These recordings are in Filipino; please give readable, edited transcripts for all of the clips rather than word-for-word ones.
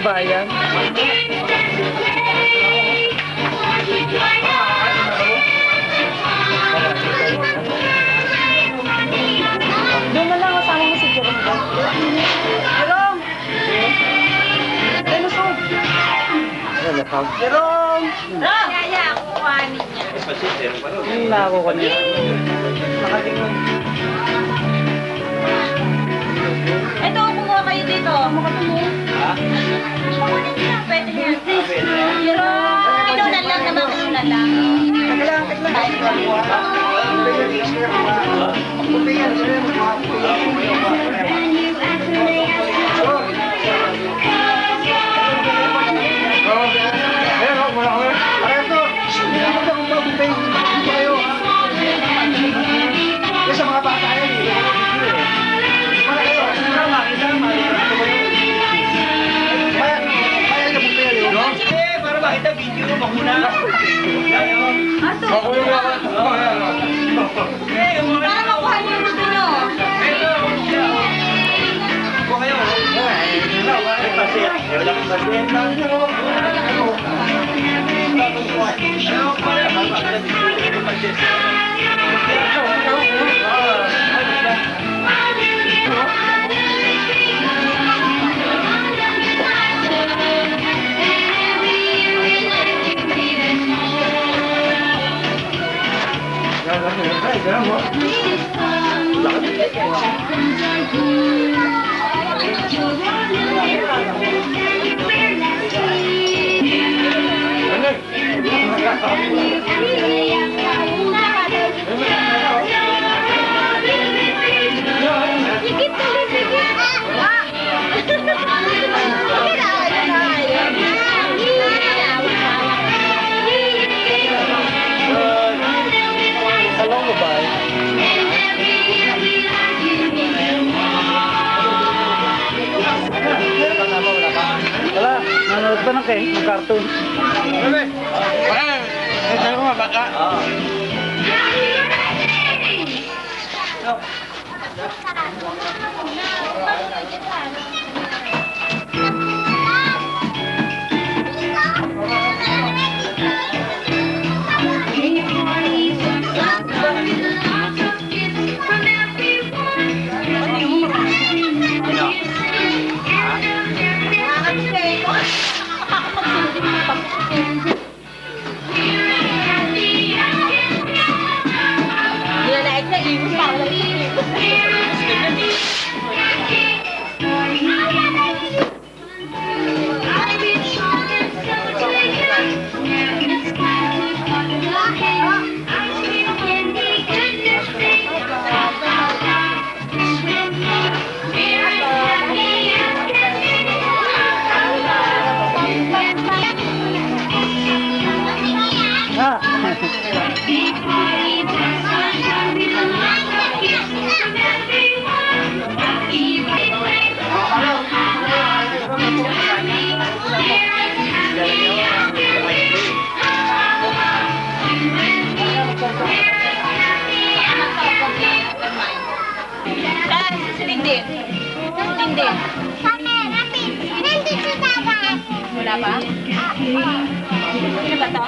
babae yan? Doon na lang, kasama mo si Jerome. Jerome! Ay, lusog! Jerome! Kaya, kukuhanin niya. Yung nako ko niya. Nakalingon. Ito, kumuha kayo dito. Makatulong. Ha? Kukuhanin niya. Pwede yan. Pero, inunan lang naman. Inunan lang. Sa mga bata yan eh. Para makita video mo muna. Para makuha niyo yung gusto niyo. Salong babae. Wala, nanonood pa ng cartoon. Sabi ko nga baka. Hindi. Wala pa? Ano ba to?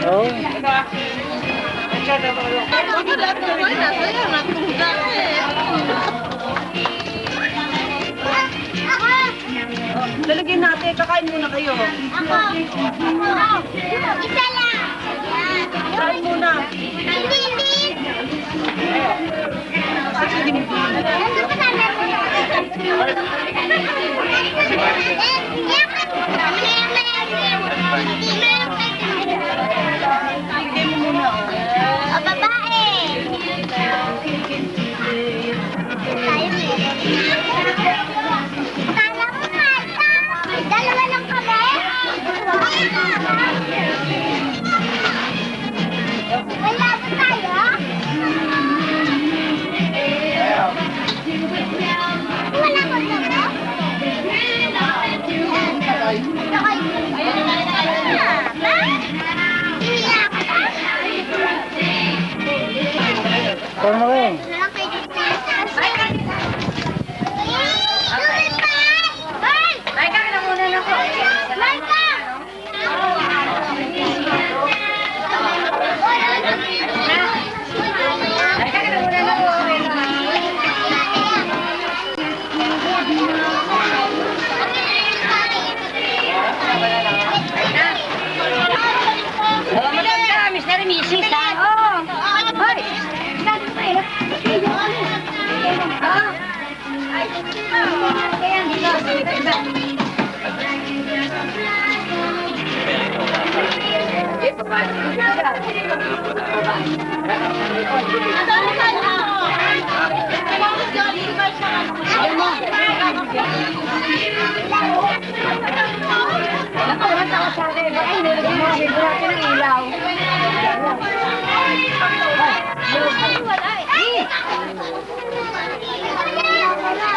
Oh. Lalagyan natin, kakain muna kayo. Isa lang. Kain muna. Hindi. Sige. Paano na kayo? Ay, kami na muna na ko. Ay, kami na muna na ko. Oh, maganda, Miss Nari, Mrs. ha? Oh. Hoy! Ah. Ay, kaya dito.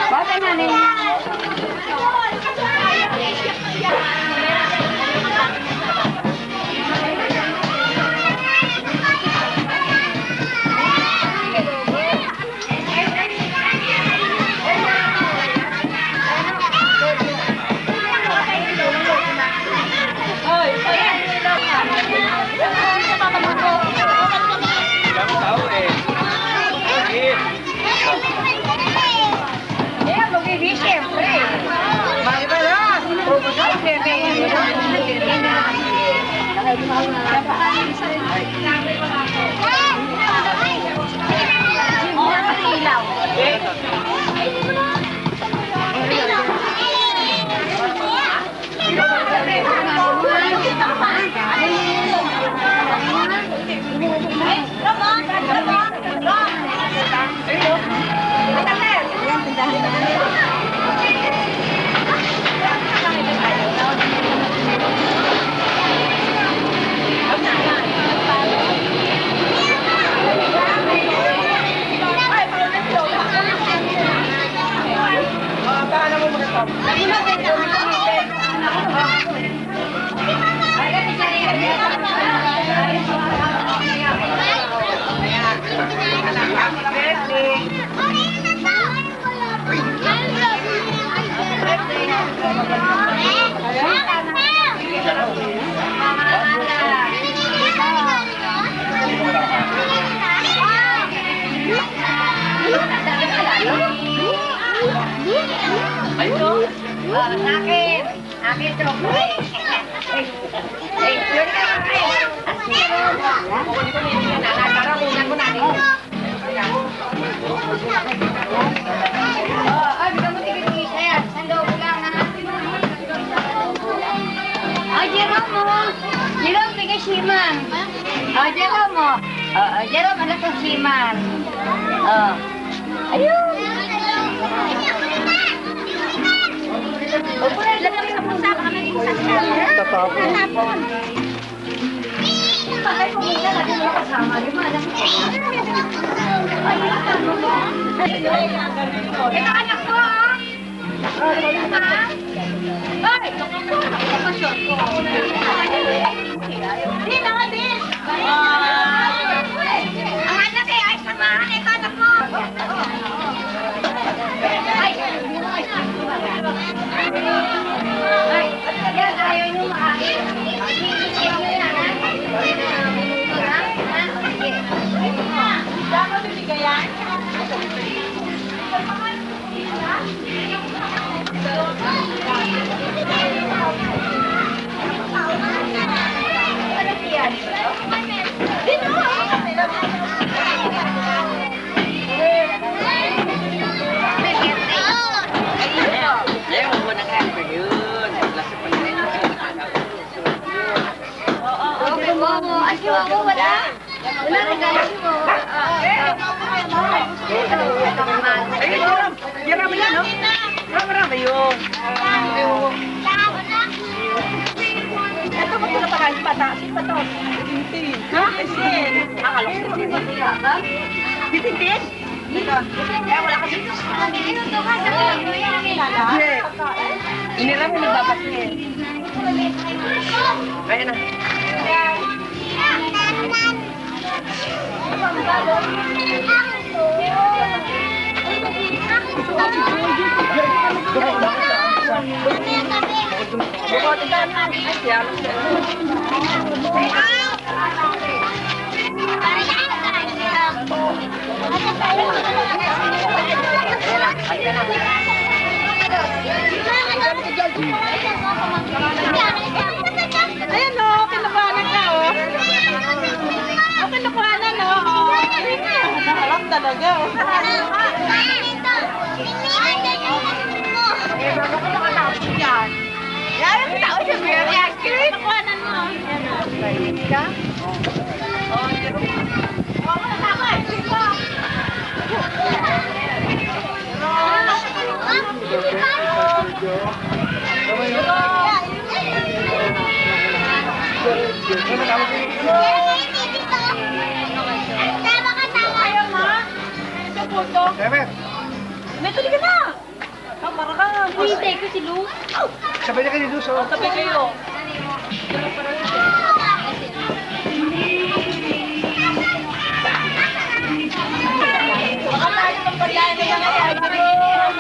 Bata na niya. Kamu tahu eh. Yeah, mag-ibig siyempre. Maribalas! Akin! Akin, chocolate! Hey, yun ka! Nakakaramunan mo natin. Ay, bigyan mo tigil-tigil. Ayan, sandok lang ha. Ay, Jerome mo! Jerome, bigay siman. Ay, Jerome mo! Jerome, anak ko siman. Ayun! Opo, lagyan sa pusa. Baka may pusa siya. Tatapon. Tatapon. Pagay ko muna, lagi mo kasama. Di ba, alam ko. Ito anak ko, ah. Ay! Kapasyon ko. Di, mga din. Ang anak eh, ay samahan. Ito anak mo. Ay! Ay! Yan, ayaw nyo maakin. Dapat bibigayan? Wala. Wala rin kayo mo. Marami yan, no? Marami yun. Ito ba ito na pagkain pa? Tasin pa to? Bitintin. Ha? Tasin. Akalok sa bitintin. Bitintin? Dito. Kaya wala kasi. Minuto ka sa Hindi. Inirami nagbabas niya eh. Kaya na. Ang Ayan o, kinukuhanan ka o. O, kinukuhanan o. Harap talaga o. Eh, bago ko nakatapos yan. Yan, ang tao siya, very accurate. Kinukuhanan mo. Yan o. Right ka? O, May tuloy ka na! Ah, para ka. Hinihintay ko si Lu. Sabay na kayo, Luz, oh. Sabay kayo. Baka tayo magpaglaan na yan.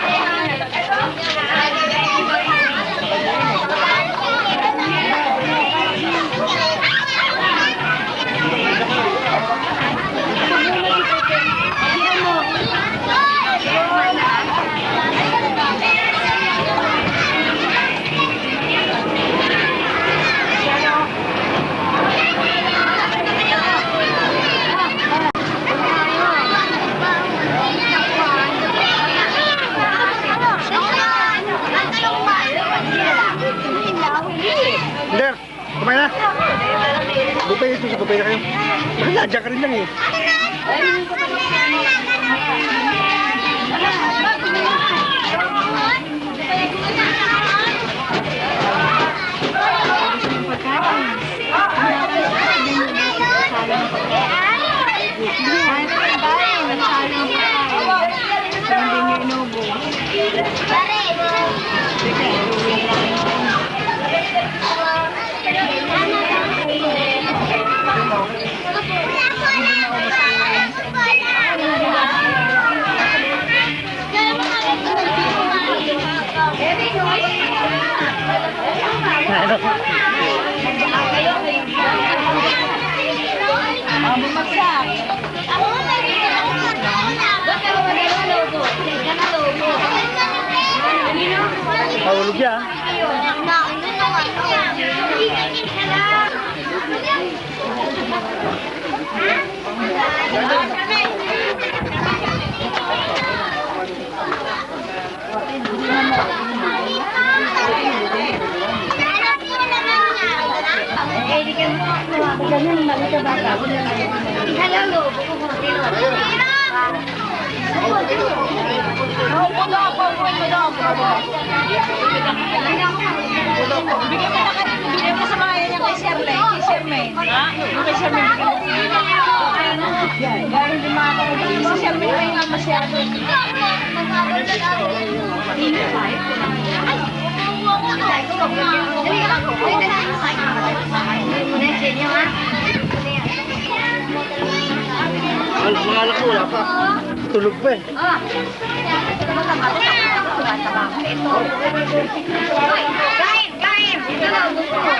Nder, kumain na. Bupay ito, sa bupay na kayo. Nakadadya ka rin lang eh. Mahulog yan. Bigyan mo sa mga yan yung kay Shermaine. Kay Shermaine. Ha? Yung kay Shermaine. Dahil hindi makakaulit. Si Shermaine ay nga masyado. Mga anak ko, wala pa. Tulog pa eh. Kain, kain. Ito na, gusto ko.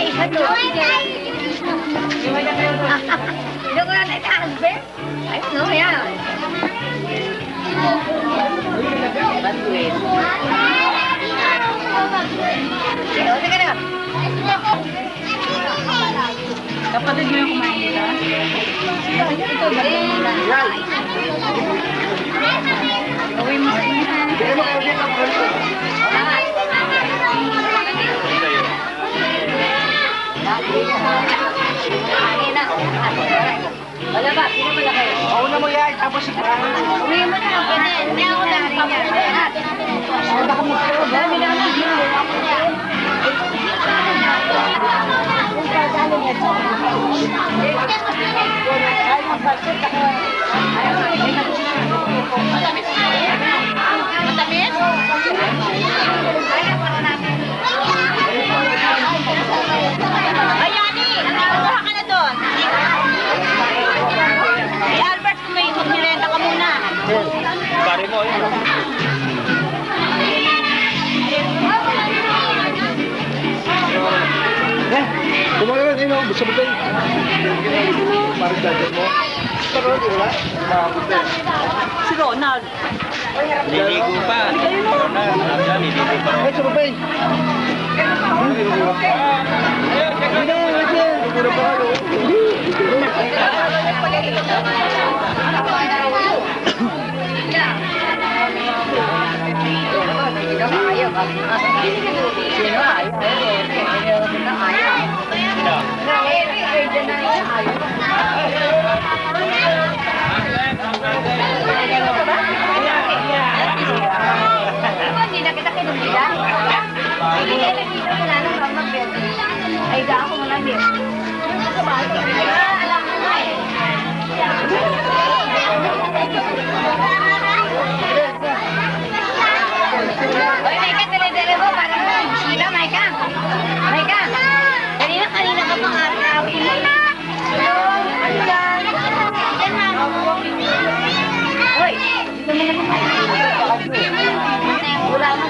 Isa to. Ito ko na nagkakasbe. Ay, no, yan. Sige, sige na. Kapatid mo yung kumain nila? Ito, balik mo na. Gawin mo sa inyo. Wala ba? Sino ba na kayo? Mauna mo yan, tapos si Uwi mo na. Pwede. Hindi ako na rin yan. Baka magkaroon. Dami na lang. Ay, Yani! Kuha ka na doon. Si Albert, kung may magmirenta ka muna. Pare mo, sa buffet. Parang jacket mo. Pero di wala. Si Ronald. Niligo pa. Niligo pa. Ay, sa buffet. Hindi, hindi. Hindi na pa kayo. Hindi na kita kinumila. Hindi na kita wala nang mamagyan. Ay, ga ako naman din. Alam mo na eh. Oy, Maika, dali-dali mo. Parang sila, Maika. Maika. Kanina ka pang araw. Hoy, wala mo.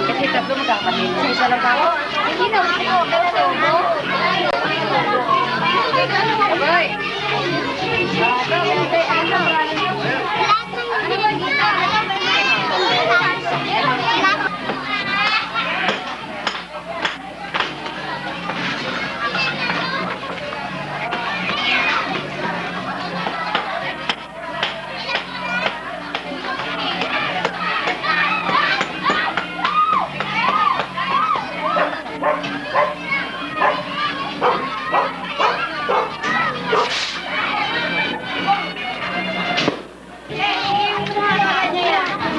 Kasi tatlo magkakapatid. Isa lang ako. Hindi na ako. Kaya mo. Abay.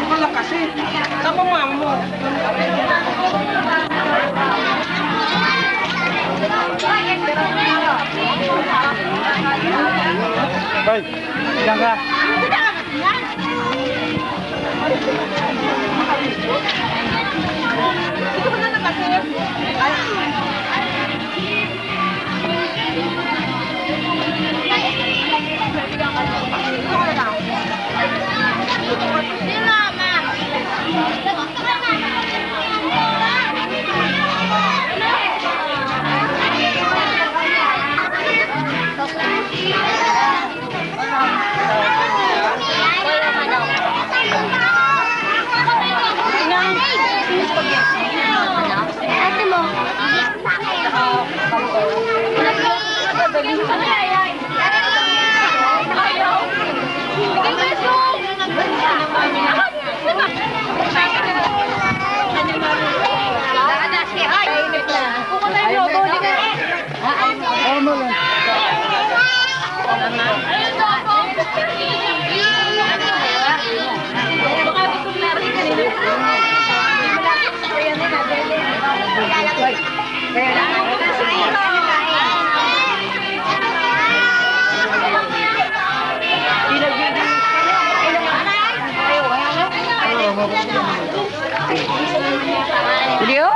Wala kasi. Tama mo. Ay, diyan ka. Ito ba na kasi? Ate mo. Tama lang. Video?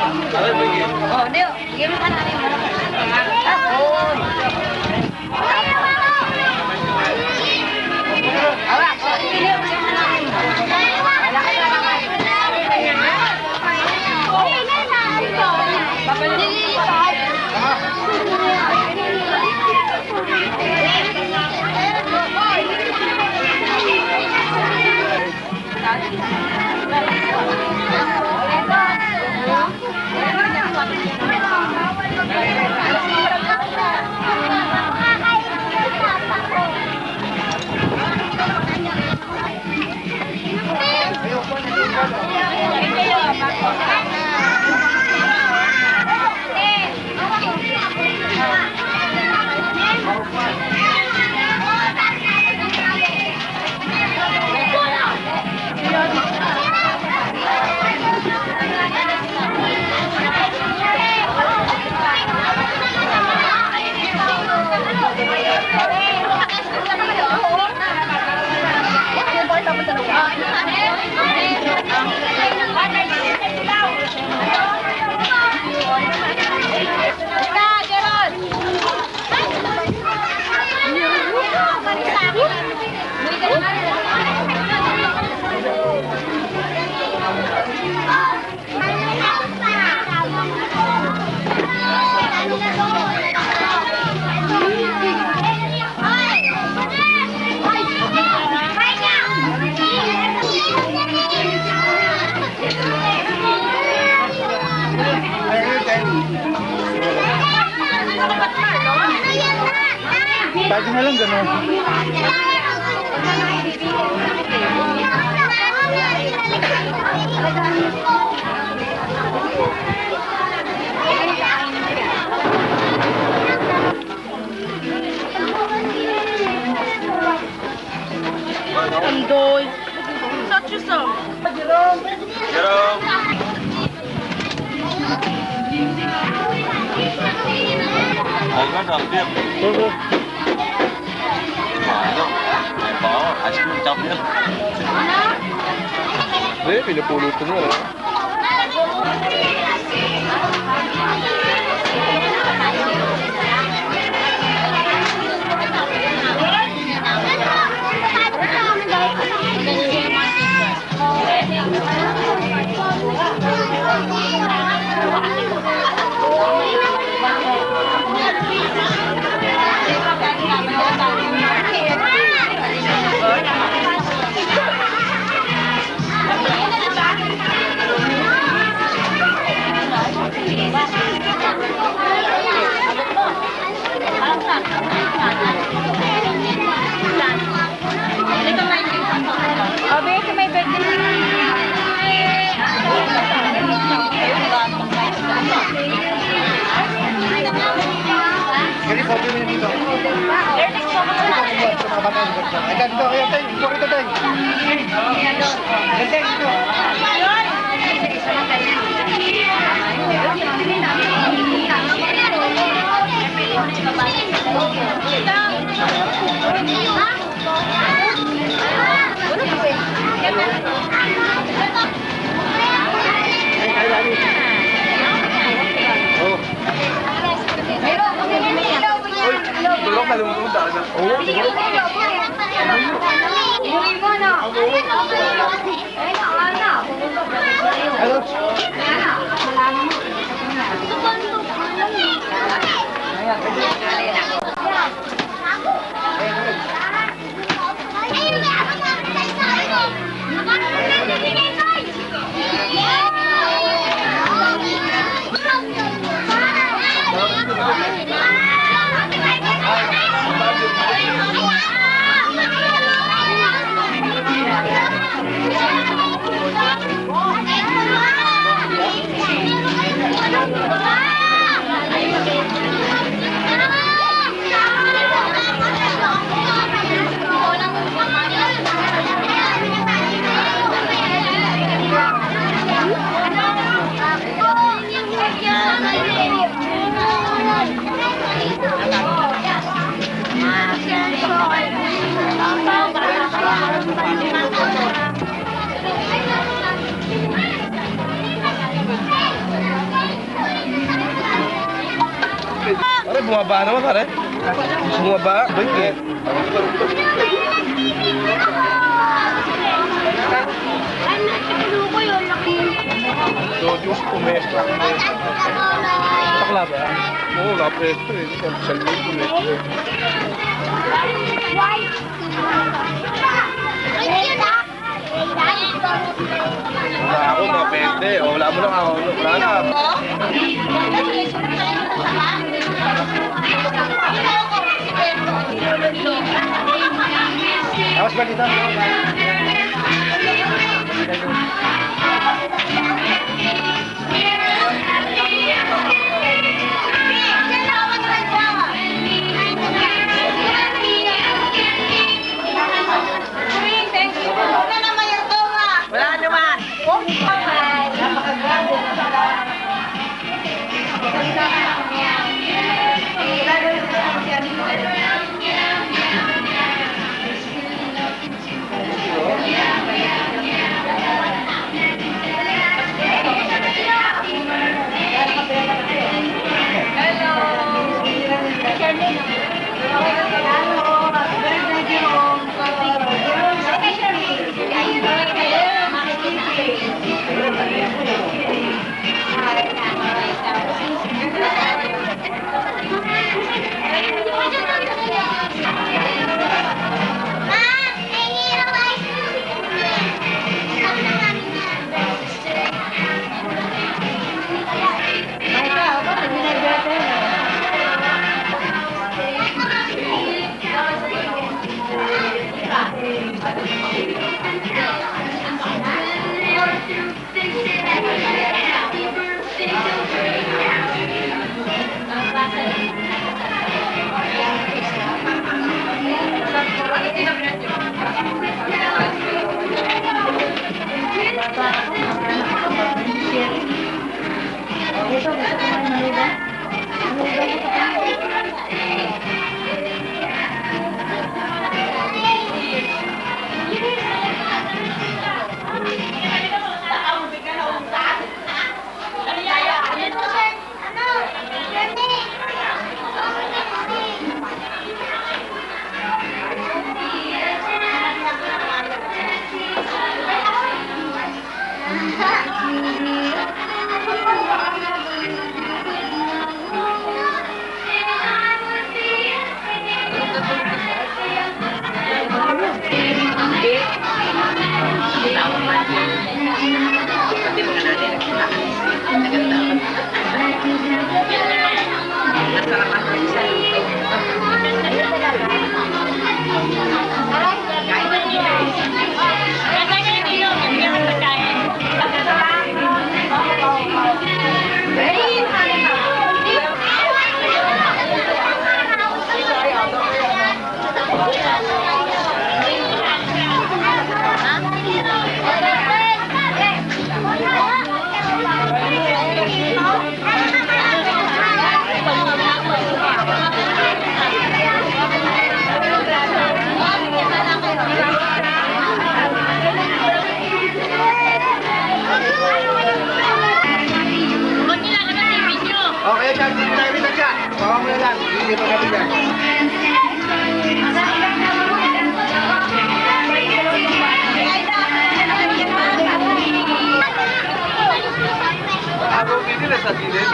Oh, Dio. Bigyan mo ka na rin. Awak, so, hindi mo bigyan mo na rin. Wala ka na naman. Pwede na lang gano'n. Andoy. Such a song. Jerome! Ay, ba, dapir. Oo. Ano? Ay, ba, ice cream dapir. Hindi, pinapulot ko na. Abe, ka may birthday. Kali, photo mo dito. Ay, dito, kayo tayo. Ito kita tayo. Dito. Oh. Tulog na lumulog talaga. Oo. Hello. Pare, bumaba naman, pare. Bumaba. Bait, So, Diyos pumesta. Sakla ba? Oo, napresto eh. Salmin pumesta. Wala ako, mga pente. O, wala mo lang ako. Wala na. Tapos ba dito? Wala naman. Okay, dyan. Tayo dito siya. Bawa mo na lang. Hindi pa natin dyan. Ako hindi na sa gilid.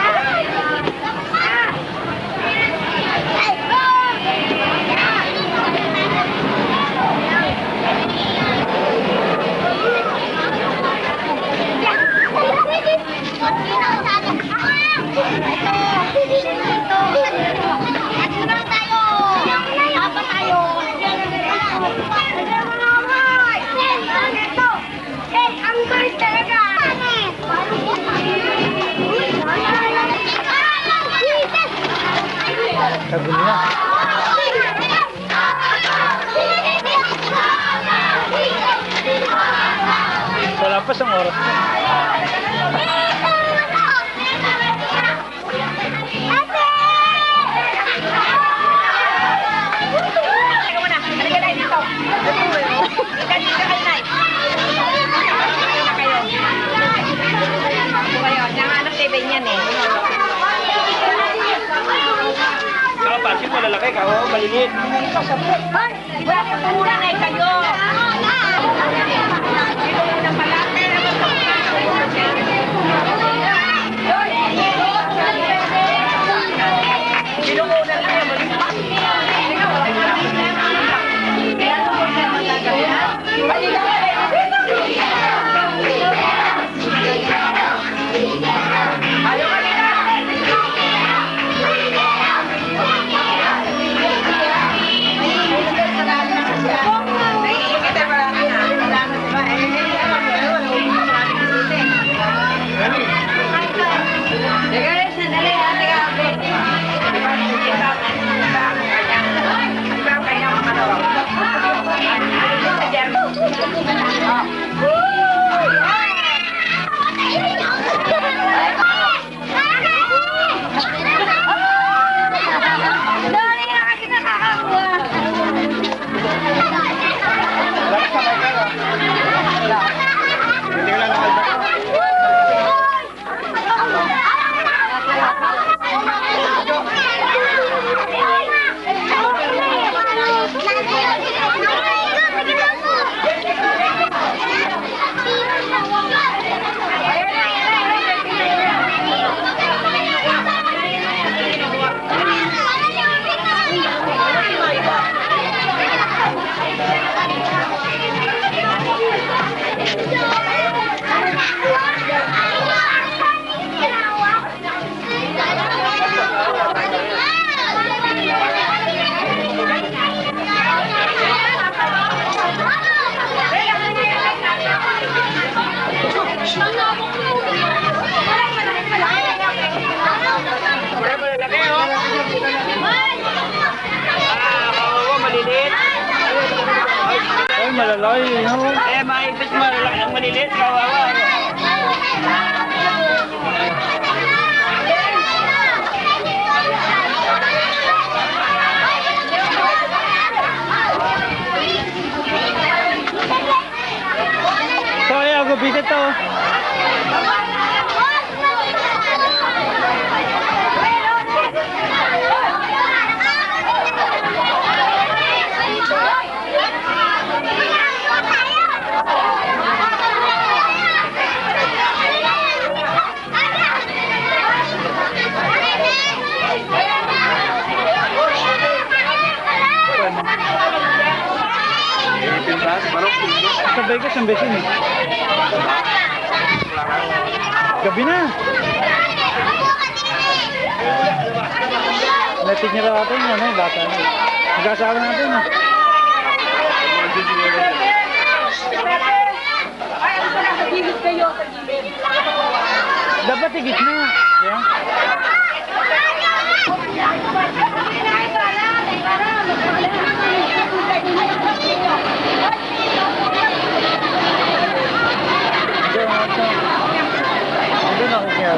Sabi niya. Wala pa siyang oras. Yan eh. ikaw, malilit. Hoy! Wala kang puhunan eh kayo! Sino unang malaki? Sino unang kayo? Malimpas! Ayaw ka nila! Naiingit ay marami na. Wala na diba? Guys, sandali ha. Teka, diba ang kanyang mga laro? Dali na kasi nakakakuha. Hindi ka lang nakalba. Ay, malalaki. Eh, maipit malalaki ang malilit. Kawawa. So, ayaw ko bigat to. Sabay ka siyang besin eh. Gabi na. Natig niya raw natin ano, bata na. Mag-asawa natin ah. Ay, ang sarap sa gilid kayo, sa gilid. Dapat higit na. Yeah. Doon ako kaya.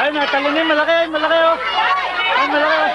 Ay, natalon malaki, malaki oh. Ay, malaki.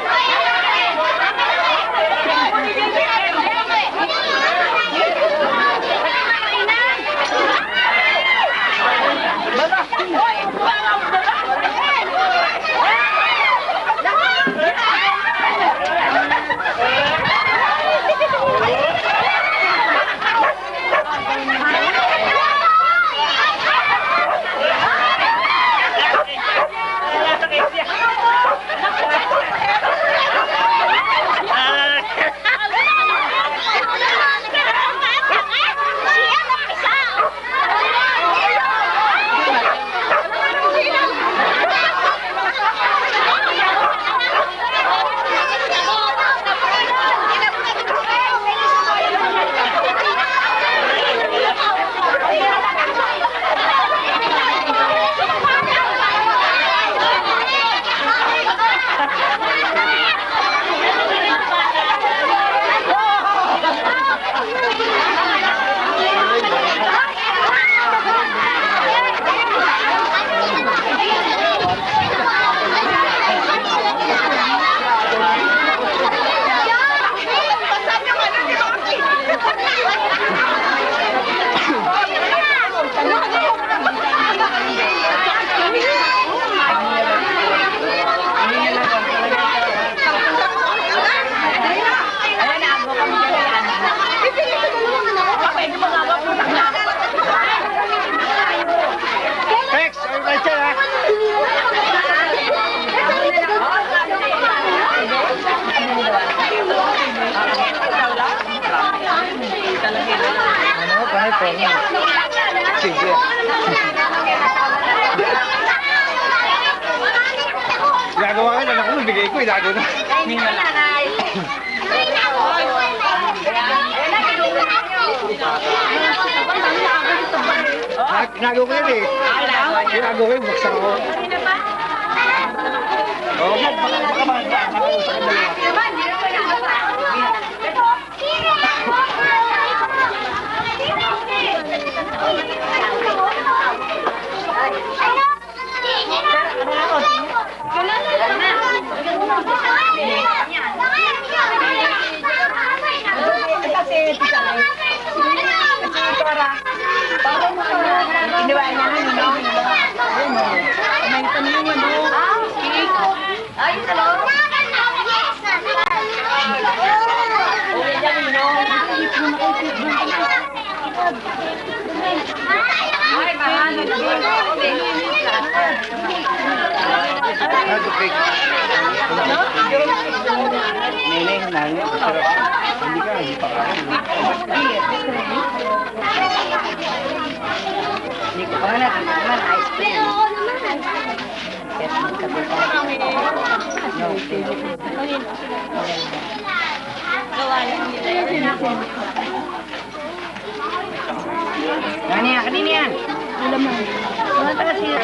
Sige. Ginagawa ka na, anak ko, bigay ko, ilagaw na. Ginagaw ko yan eh. Ginagaw ko yun, buksan ako. Oo, baka makausap ka dalawa. Kasi, iniwain niya na nino. May tanong mo no. Ay, hello. Ay, bahano. Neneng, nanay. Hindi ka, hindi pa kaya. Hindi ko pa nga naman ice cream. Nani, kanina yan? Alam mo. Mga taga siya.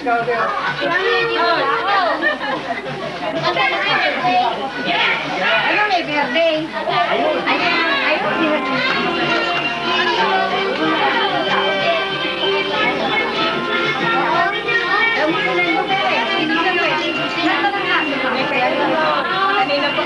Ano may birthday? Ayun. Kanina po.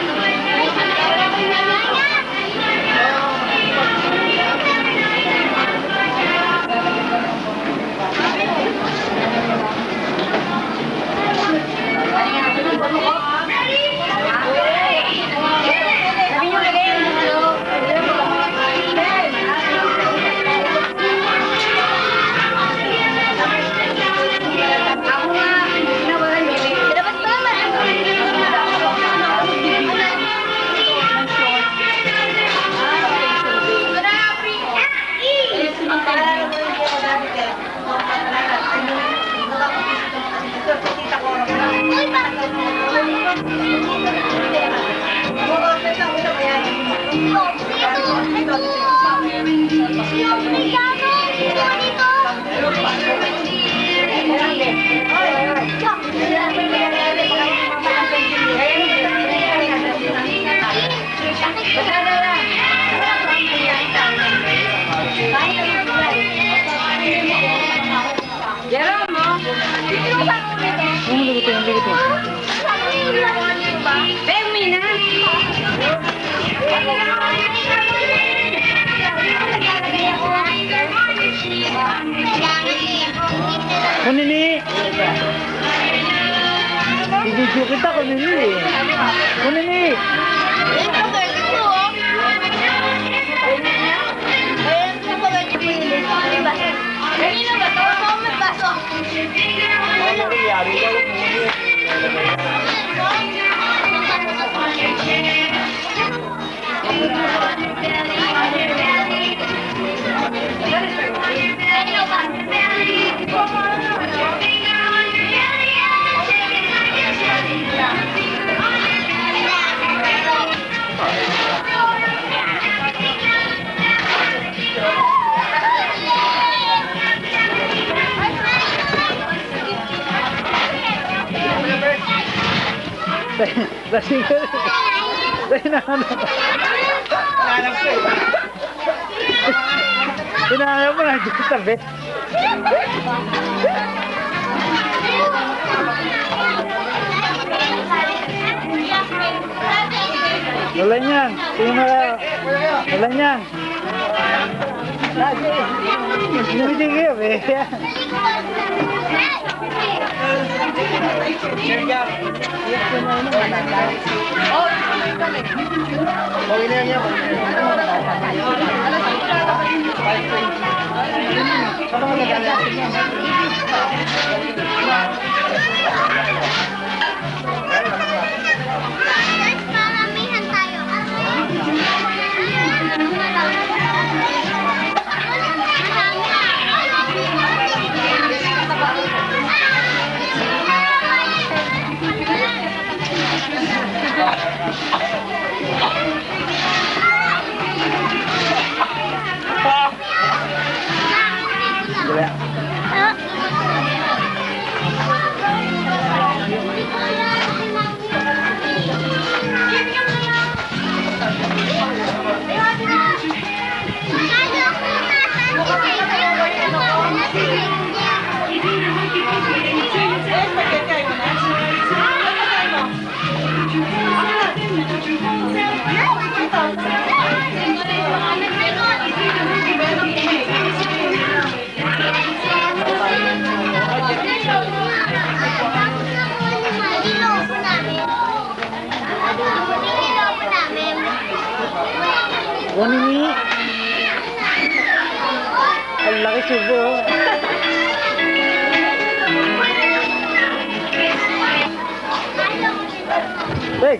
Kunini! Bibidyo kita, kunini. Kunini! Kanino ba to? Comment baso. Kanino ba? Lasing ka. Hinahanap mo na dyan sa tabi. Wala niyan. Wala niyan. Hindi kayo, be. Maramihan tayo. Kunini! Ang laki subo. Big!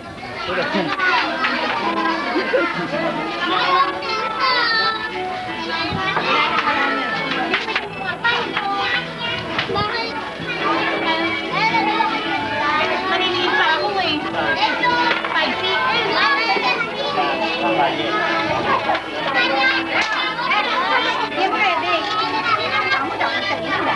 Maniliit pa ako eh. Hindi mo pwede. Ako dapat kanina.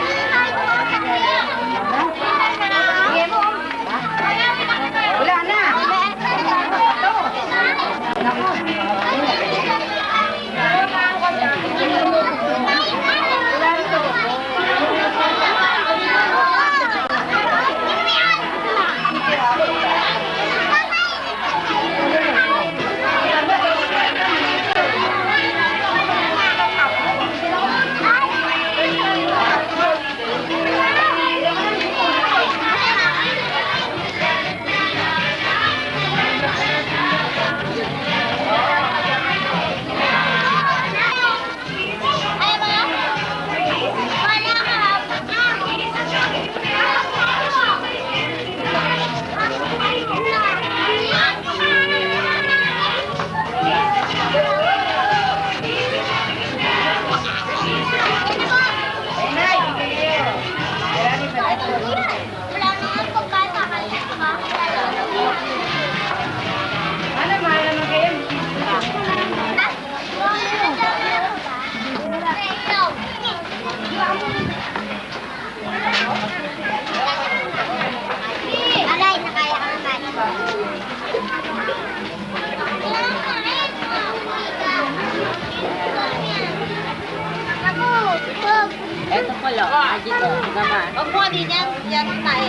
Eto pala. Dito. Naman. Huwag mo din yan. Yan tayo.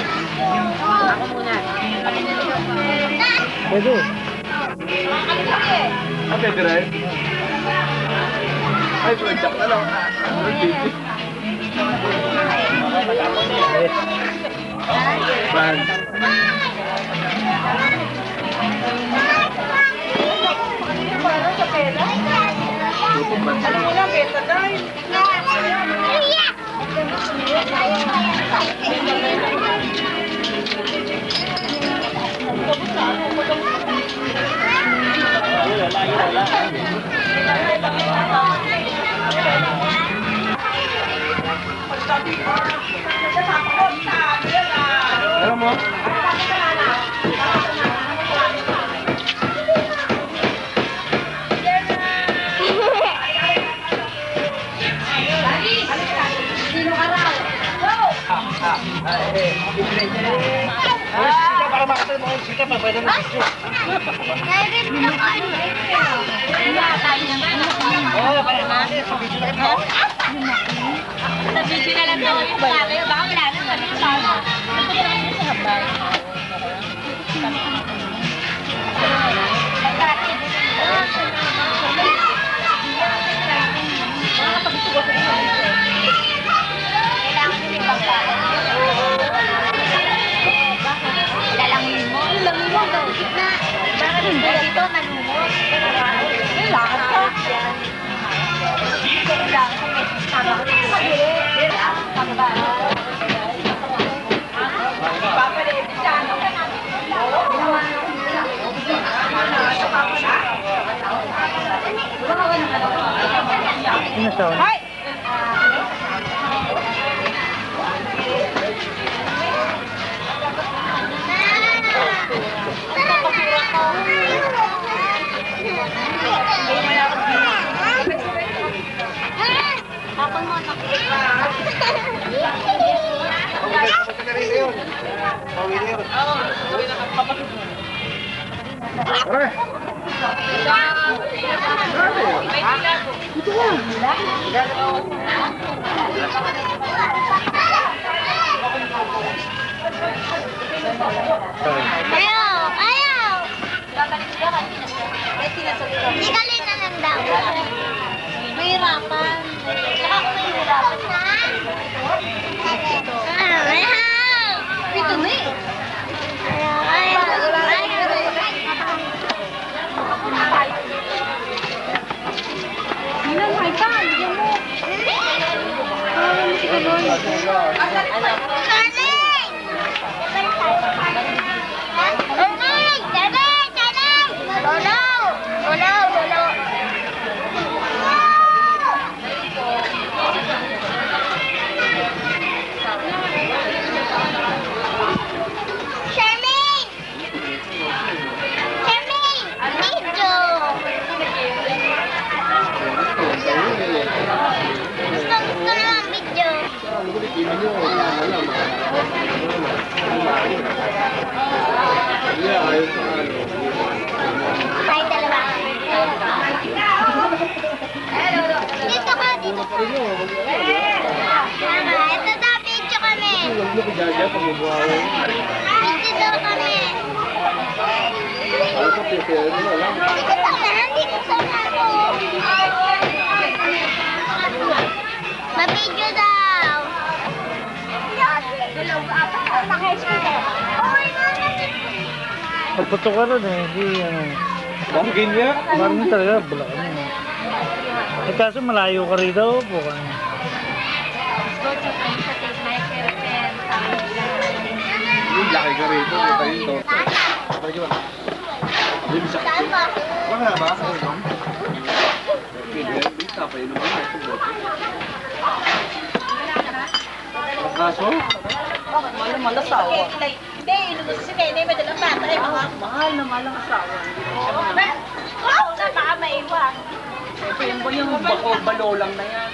Ako muna. Pwede. Pwede rin. Ay, project na lang. Brand. Alam mo lang, beta dahil. Alam mo? Sika, para makasal mo kayo. Sika, pa pwede na sika. Nairit na kayo. Oo, kaya natin. Sa video na kita. Sa video na lang daw yung bagay. Baka wala na kami kasama. Ito na lang sa habay. Kailangan nyo ibang pala. Lalangin mo. Lalangin mo. Gitna. Bakit hindi dito manumot? Kailangan ka. Kailangan sa message. Tama ko na sa gilid. Tama ba? Papalitin siya. Sino siya? Hay! Ako mo nakita. Pwede na rin yun. Pauwi na yun. Pare. Ayaw! Ayaw! Hindi ka rin na lang daw. Mahirapan. Saka ako mahirapan. Ayaw! Ito na eh. Ayaw! Milan, hi ka. Bigyan mo. Si Kalon. Ay, dalawa. Dito ka, dito ka. Mama, ito daw, picture kami. Picture daw kami. Dito ka na, dito ka na ako. Ma-video daw. Naka-school ka. Okay na. Magputo ka rin eh. Hindi ano. Bangin niya? Parang yun talaga. Bala ka na. Eh kaso malayo ka rin daw po. Yung laki ka rito. Ito yun to. Pwede ba? Saan ba? Wala ba? Pwede. Bisa pa yun naman. Kaso? Mahal asawa. Hindi, ilubos si Nene, may dalang bata. Eh, mga Mahal na mahal ang asawa. wow, na baka maiwan. Yung bako, balo lang na yan.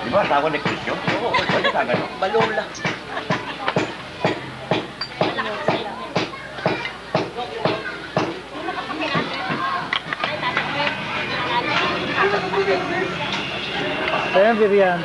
Di ba? Tawa next week yun? Oo. Pwede ka gano'n? Balo lang. Ayan, biriyan.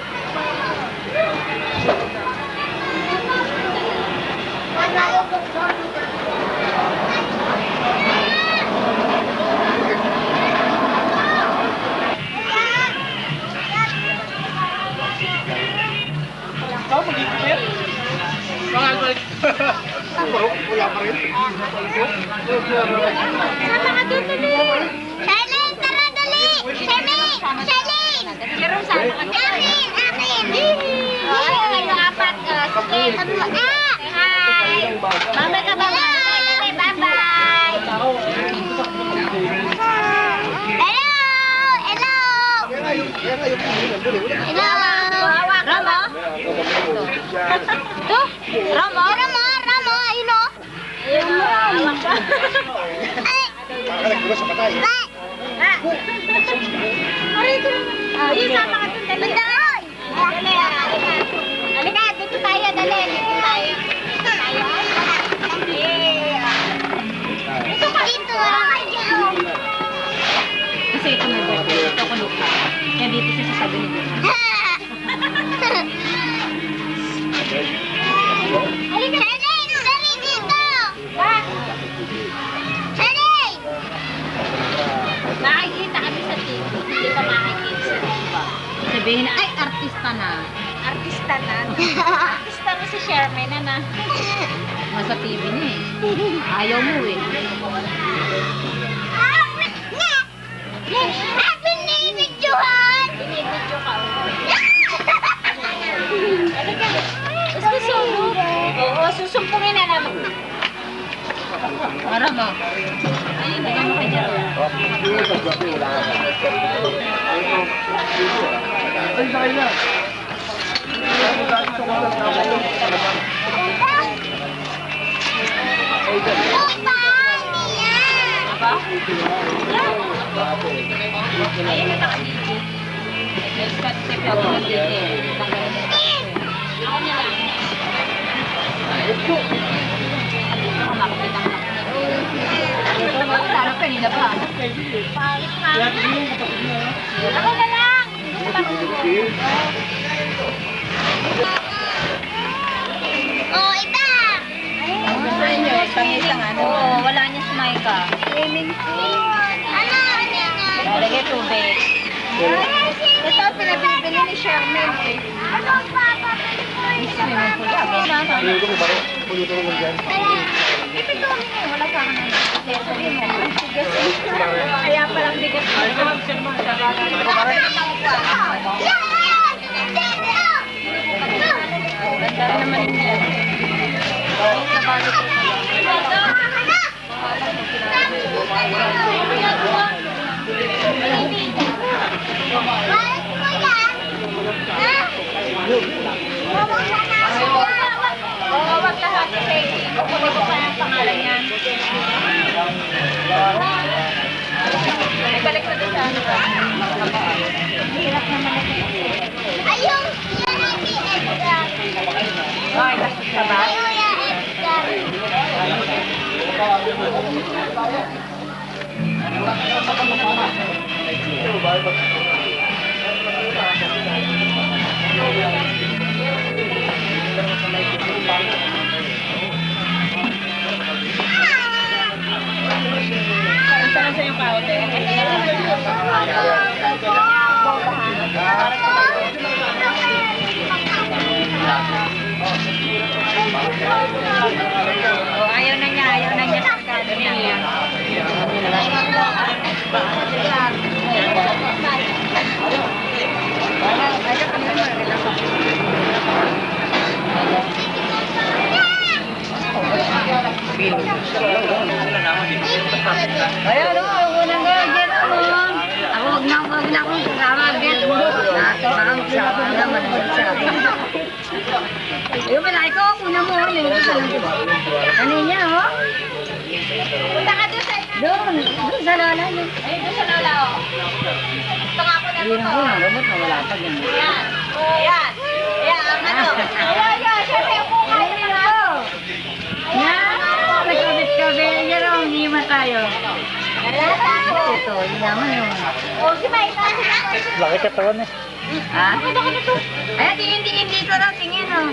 Wala pa rin. Sama ka doon, dali. Charlene, tara, dali. Charlene, Charlene. Jerome, sama ka dito. Akin. Ay, kayo apat. Sige, sabi mo. Hi. Bye-bye ka, bye-bye. Bye-bye. Hello. Hello. Hello. Ramo? Ito? Ramo, ayun o. Ay. Nagbulas sa patay. Ayun, sama ka dun, dali. Dali, halika, dito tayo, dali. Dito tayo. Dito ka. Dito, Kasi ito na dito. Ito ko lupa. Kaya dito siya sa sabi ni Jerome. Halika, Charlene, dali dito. Charlene. Nakikita kami sa TV. Hindi pa makikita sa TV. Sabihin na, ay, artista na. Artista na. Artista na si Sherman na. Nasa TV na eh. Ayaw mo eh. Happy Binibidyohan! Binibidyo ka. Gusto sumo? Oo, susumpungin na naman. Para mo. Ayun, bigyan mo kay Jerome. Ay, sakay na. Aba? Yan. Ayun, may naka-DJ. Let's cut the vlog ng DJ. Ako na lang. Ito ka makapit ang ito ba? Sarap kanina pa. Ako na lang! Oh, ita! Gusto niyo, isang ano. Oo, wala niya si Micah. Swimming pool! Ano? Lagay tubig. Ito pinabibili ni Sherman. Ano pa? Swimming pool. Pulutan mo ba rin? Pulutan mo dyan. Ito kami ngayon, wala sa akin na. Sabihin mo. Kaya palang bigat. Ganda rin naman nila. Oo, wag lahat kasi kukunin ko pa yung pangalan niya. Ibalik ko doon sa ano ba? Hirap naman ito. Ayun! Yan ang extra! Okay, gastos ka ba? Ayun yung extra! Isa lang sa yung kaote. Ayaw na niya sa kado niya. Ayaw no, ako nang gagawin mo. Ako wag na akong kasama. Baka magsama naman sa akin. Ayun pala, ikaw una mo. Ano niya, oh? Punta ka doon sa Doon sa lola. Ay, doon sa lola, oh. Gusto nga ako na Hindi dito. na ko, robot na wala pa ganun. Yan. Yan. Yan, ang ano. Ayan, syempre, upo kayo na lang. Yan! Nagkabit-kabit. Yan o, hihima tayo. Lalata ko. Ito, yaman yun. Oh, si Mike. Laki katawan eh. Ha? Ay, tingin dito raw, tingin oh.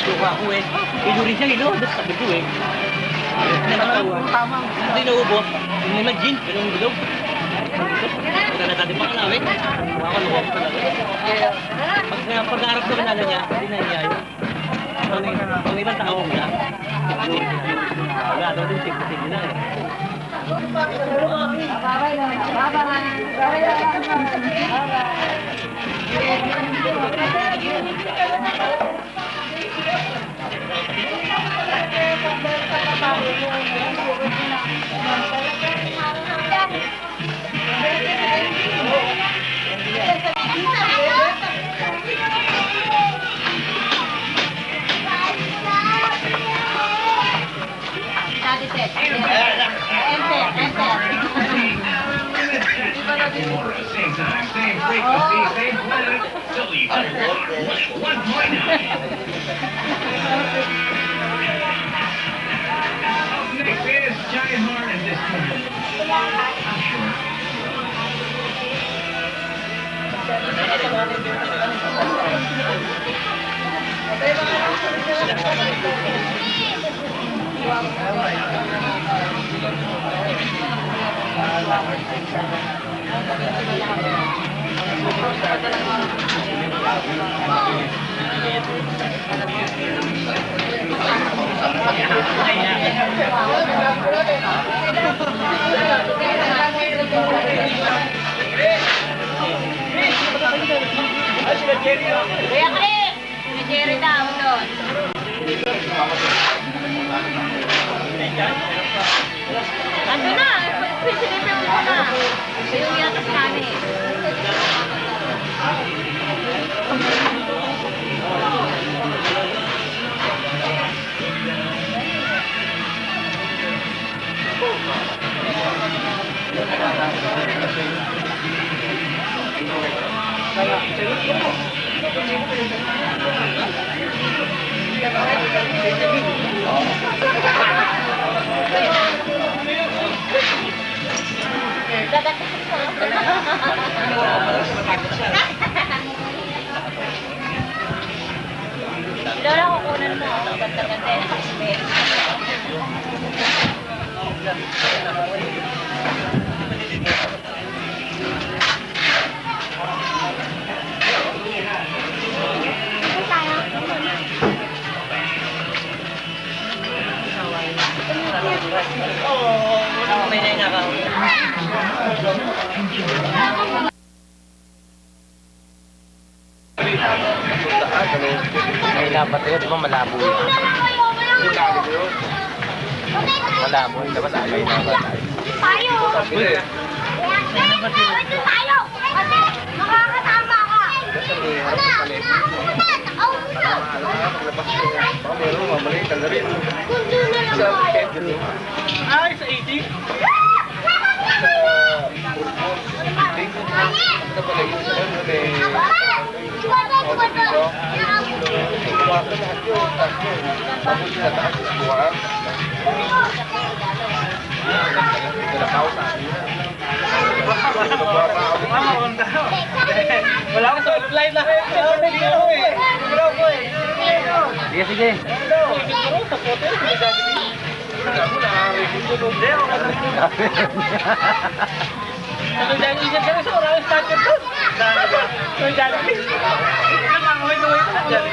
Suka ko eh. Iluri siya ilo. Tapos sabi ko eh. Tama. Hindi naubos. Hindi mag-gin. Pero ang bilog. Pagka natin pa kalawin. Makakalukok pa lang. Pag-arap ko na niya, hindi na niya yun. Pag ibang tao na. Wala daw din tig-tig na eh. Same time, same frequency, same planet. WR 1.9. Next is Giant Heart and this time. I'm sure. Kuya Chris! Si Jerry daw doon. Ando na! Silipin mo na! Yung yatas namin. Lola, kukunan mo. Ganda-ganda yung nakasmell. May nainakaw. May dapat yun, di ba malabo yun? Malabo, di ba sabi na ba tayo? Tayo! Ito tayo! Kasi makakatama ka! Kundo na lang tayo! Ay, sa 80? Wala akong sa flight lang. Sige, sige. Ang dami siya sa oras sa akin to. Ang dami. Ang huwi-huwi pa dyan.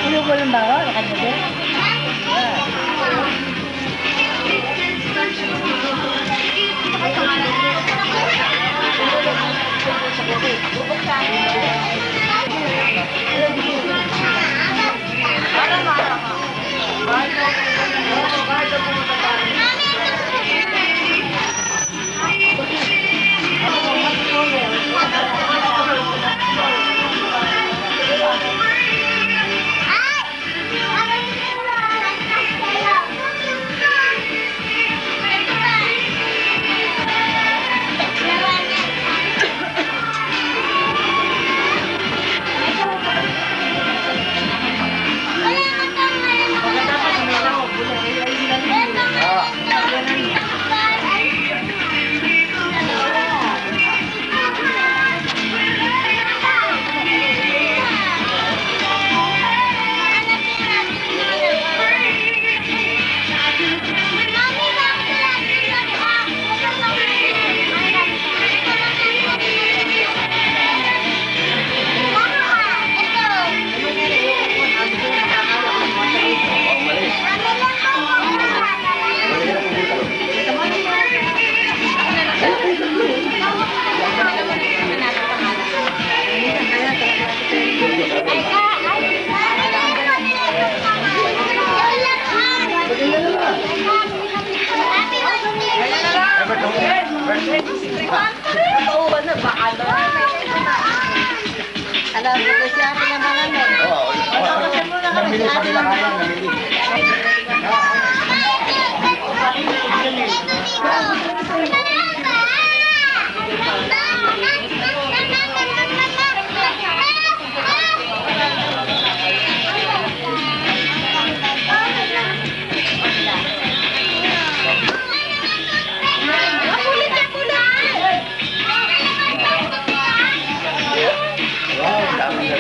Ano ko lang ba ako? Nakadali? Alam mo ko siya pinamalan mo. Namili sa pinakalan, namili. Wow, dami na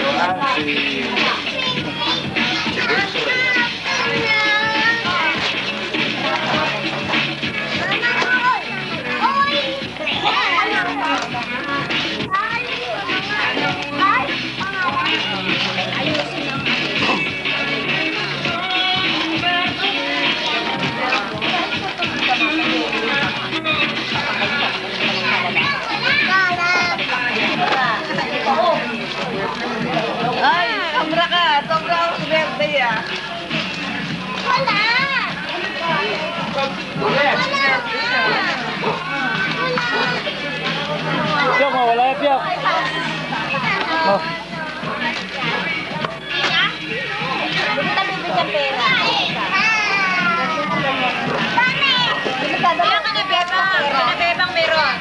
Ay, sobra ka. Sobra ako sa birthday ah. Wala! Piyok mo, wala yung piyok. Oh. Kita bibigyan pera. Kaya ka na bebang meron.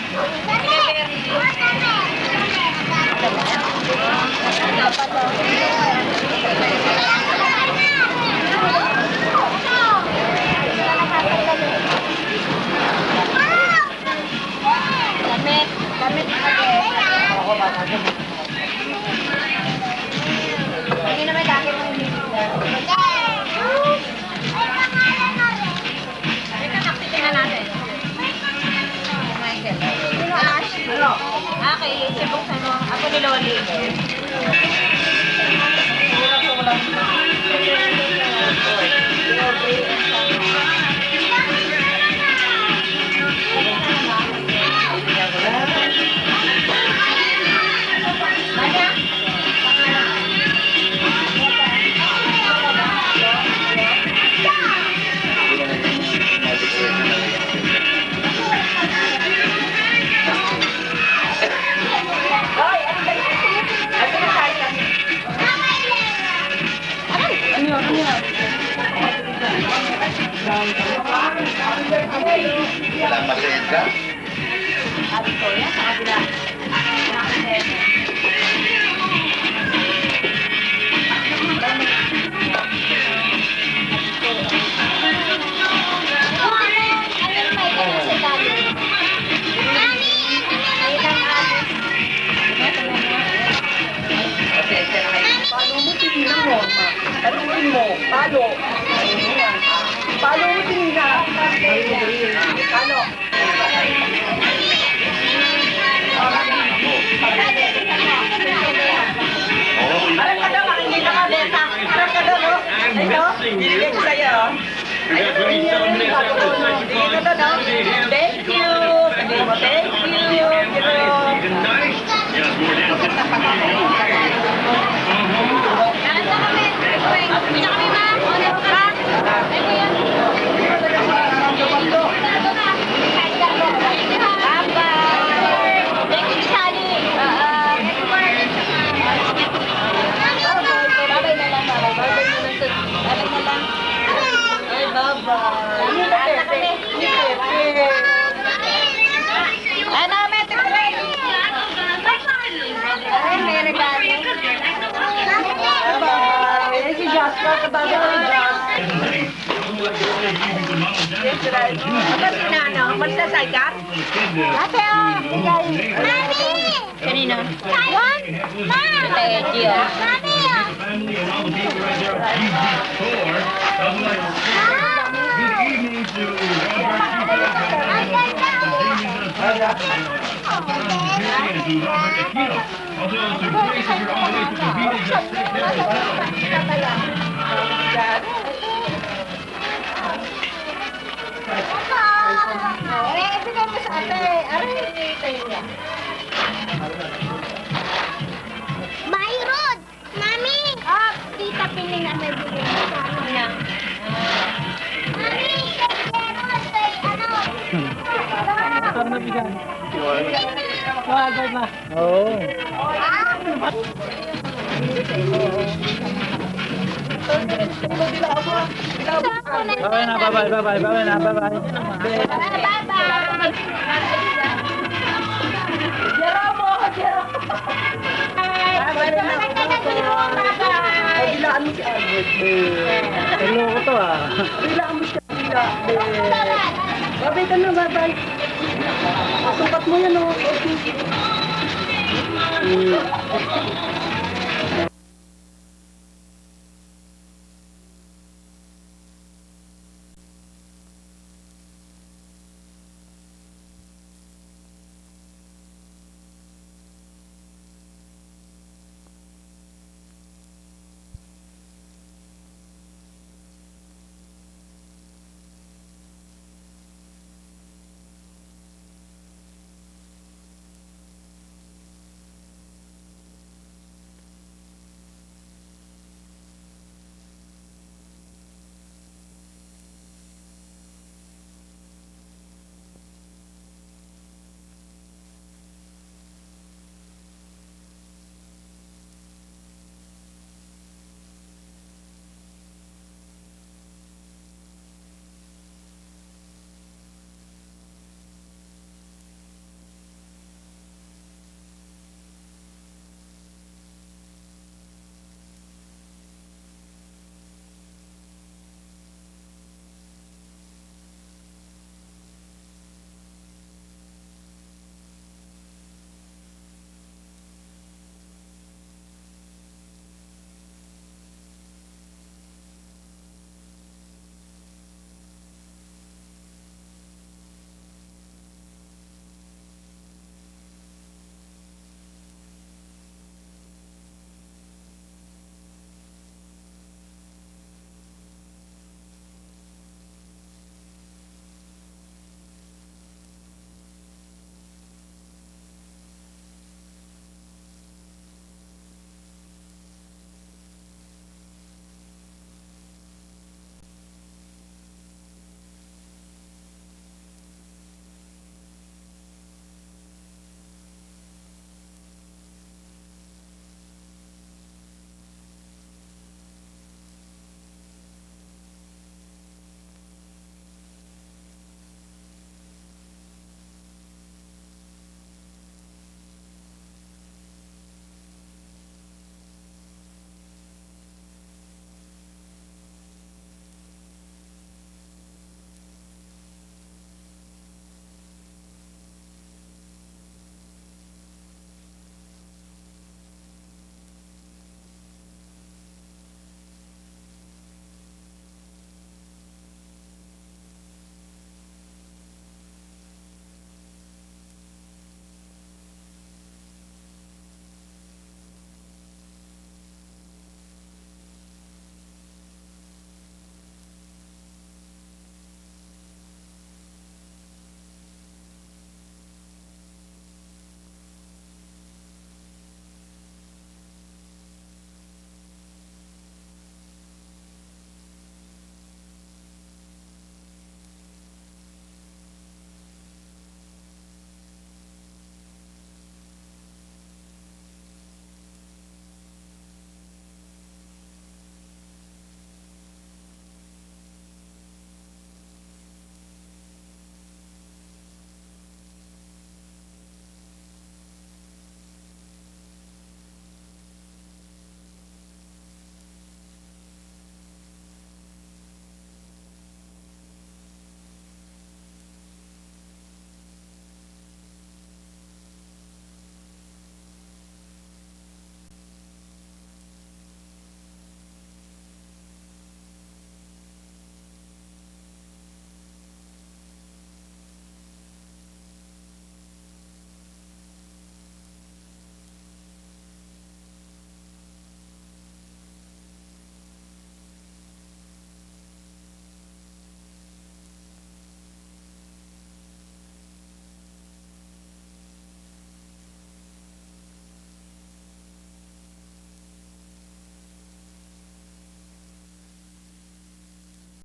Damit hindi naman dati mo hindi. Tingnan natin. Michael. Okay, sibuksan mo. Ako ni Loli. Wala pasensya. Paluin mo. Palo. Palo mo tinina. Palo. Parang ka daw, makikita ka, Beta. Parang ka daw, no? Ito, bibigyan ko sa'yo. Ayun, dito na, no? Thank you. Sabihin mo, thank you. Nakanta kami. Uwi na kami, ma. O, never ka. Ay, kuya. bago ko yung dress. Ba't si Nano? Magsasay ka? Ate, oh, bigay. Mami! Kanino? What? Ma! Teddy, oh. Mami, oh. Good evening to Ang ganda, Also, to Grace, if you're on the way to convenience, just sit there. Eh, bigay mo sa ate. Mayroon! Mami! Oh, tita piling na may bigay mo sa akin. Mami, meron kay ano? Oo. Bye na, bye-bye. Bilaan mo si Albert. Hello ko to ah. Bilaan mo siya. Babay ka na, bye-bye. Sumpat mo yan, oh.